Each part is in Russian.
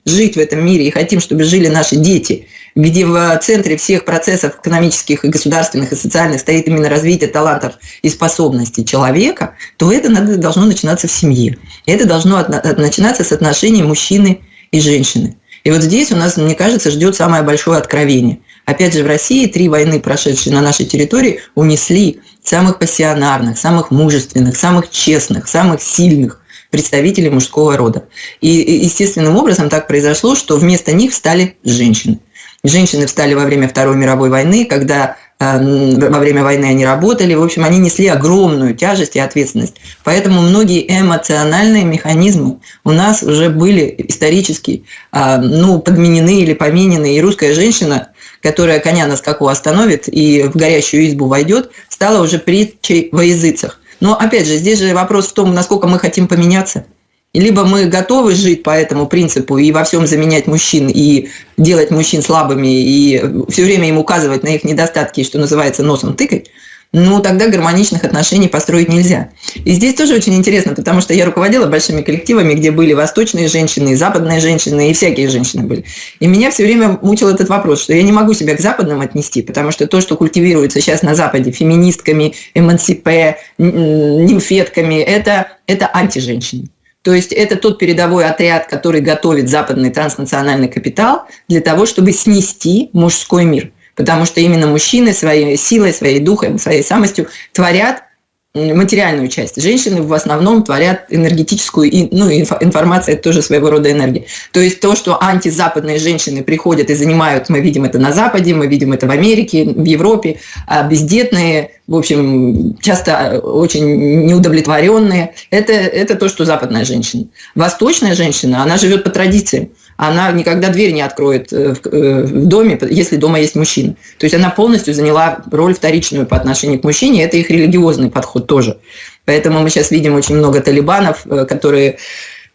жить в этом мире и хотим, чтобы жили наши дети, где в центре всех процессов экономических и государственных и социальных стоит именно развитие талантов и способностей человека, то это должно начинаться в семье. Это должно начинаться с отношений мужчины и женщины. И вот здесь у нас, мне кажется, ждет самое большое откровение. Опять же, в России 3 войны, прошедшие на нашей территории, унесли самых пассионарных, самых мужественных, самых честных, самых сильных представителей мужского рода. И естественным образом так произошло, что вместо них встали женщины. Женщины встали во время Второй мировой войны, когда во время войны они работали. В общем, они несли огромную тяжесть и ответственность. Поэтому многие эмоциональные механизмы у нас уже были исторически подменены или поменены. И русская женщина, которая коня на скаку остановит и в горящую избу войдет, стала уже притчей во языцах. Но, опять же, здесь же вопрос в том, насколько мы хотим поменяться. Либо мы готовы жить по этому принципу и во всем заменять мужчин, и делать мужчин слабыми, и все время им указывать на их недостатки, и, что называется, носом тыкать, тогда гармоничных отношений построить нельзя. И здесь тоже очень интересно, потому что я руководила большими коллективами, где были восточные женщины, и западные женщины, и всякие женщины были. И меня все время мучил этот вопрос, что я не могу себя к западным отнести, потому что то, что культивируется сейчас на Западе феминистками, эмансипе, нимфетками, это антиженщины. То есть это тот передовой отряд, который готовит западный транснациональный капитал для того, чтобы снести мужской мир. Потому что именно мужчины своей силой, своей духом, своей самостью творят материальную часть. Женщины в основном творят энергетическую, информация – это тоже своего рода энергия. То есть то, что антизападные женщины приходят и занимают, мы видим это на Западе, мы видим это в Америке, в Европе, бездетные, в общем, часто очень неудовлетворенные. Это то, что западная женщина. Восточная женщина, она живет по традициям. Она никогда дверь не откроет в доме, если дома есть мужчина. То есть она полностью заняла роль вторичную по отношению к мужчине. Это их религиозный подход тоже. Поэтому мы сейчас видим очень много талибанов, которые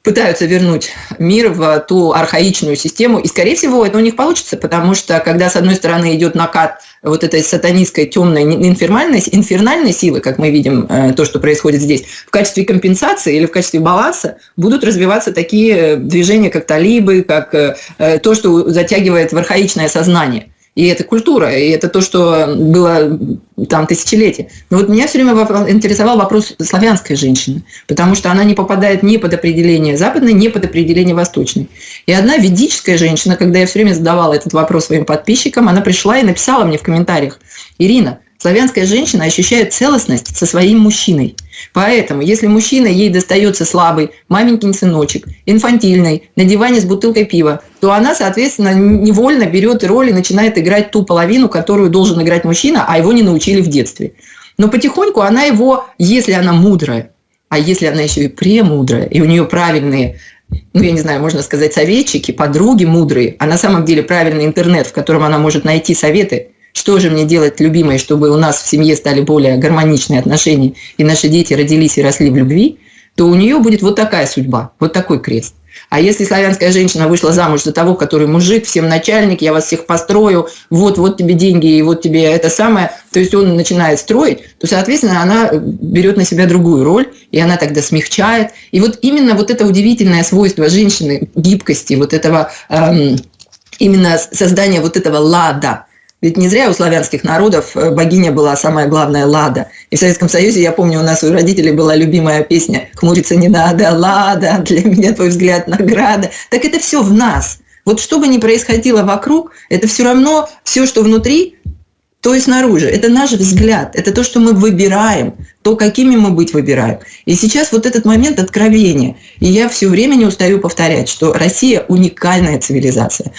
пытаются вернуть мир в ту архаичную систему. И, скорее всего, это у них получится, потому что, когда, с одной стороны, идет накат вот этой сатанистской, темной, инфернальной силы, как мы видим, то, что происходит здесь, в качестве компенсации или в качестве баланса будут развиваться такие движения, как талибы, как то, что затягивает в архаичное сознание. И это культура, и это то, что было там тысячелетия. Но вот меня все время интересовал вопрос славянской женщины, потому что она не попадает ни под определение западной, ни под определение восточной. И одна ведическая женщина, когда я все время задавала этот вопрос своим подписчикам, она пришла и написала мне в комментариях: «Ирина, славянская женщина ощущает целостность со своим мужчиной. Поэтому, если мужчина ей достается слабый, маменькин сыночек, инфантильный, на диване с бутылкой пива, то она, соответственно, невольно берет роль и начинает играть ту половину, которую должен играть мужчина, а его не научили в детстве. Но потихоньку она его, если она мудрая, а если она еще и премудрая, и у нее правильные, я не знаю, можно сказать, советчики, подруги мудрые, а на самом деле правильный интернет, в котором она может найти советы, что же мне делать, любимой, чтобы у нас в семье стали более гармоничные отношения, и наши дети родились и росли в любви, то у нее будет вот такая судьба, вот такой крест. А если славянская женщина вышла замуж за того, который мужик, всем начальник, я вас всех построю, вот тебе деньги, и вот тебе это самое, то есть он начинает строить, то, соответственно, она берет на себя другую роль, и она тогда смягчает. И вот именно вот это удивительное свойство женщины, гибкости, вот этого именно создания вот этого лада. Ведь не зря у славянских народов богиня была самая главная Лада. И в Советском Союзе, я помню, у нас у родителей была любимая песня «Хмуриться не надо, Лада, для меня твой взгляд награда». Так это все в нас. Вот что бы ни происходило вокруг, это все равно все, что внутри, то и снаружи. Это наш взгляд, это то, что мы выбираем, то, какими мы быть выбираем. И сейчас вот этот момент откровения. И я все время не устаю повторять, что Россия уникальная цивилизация.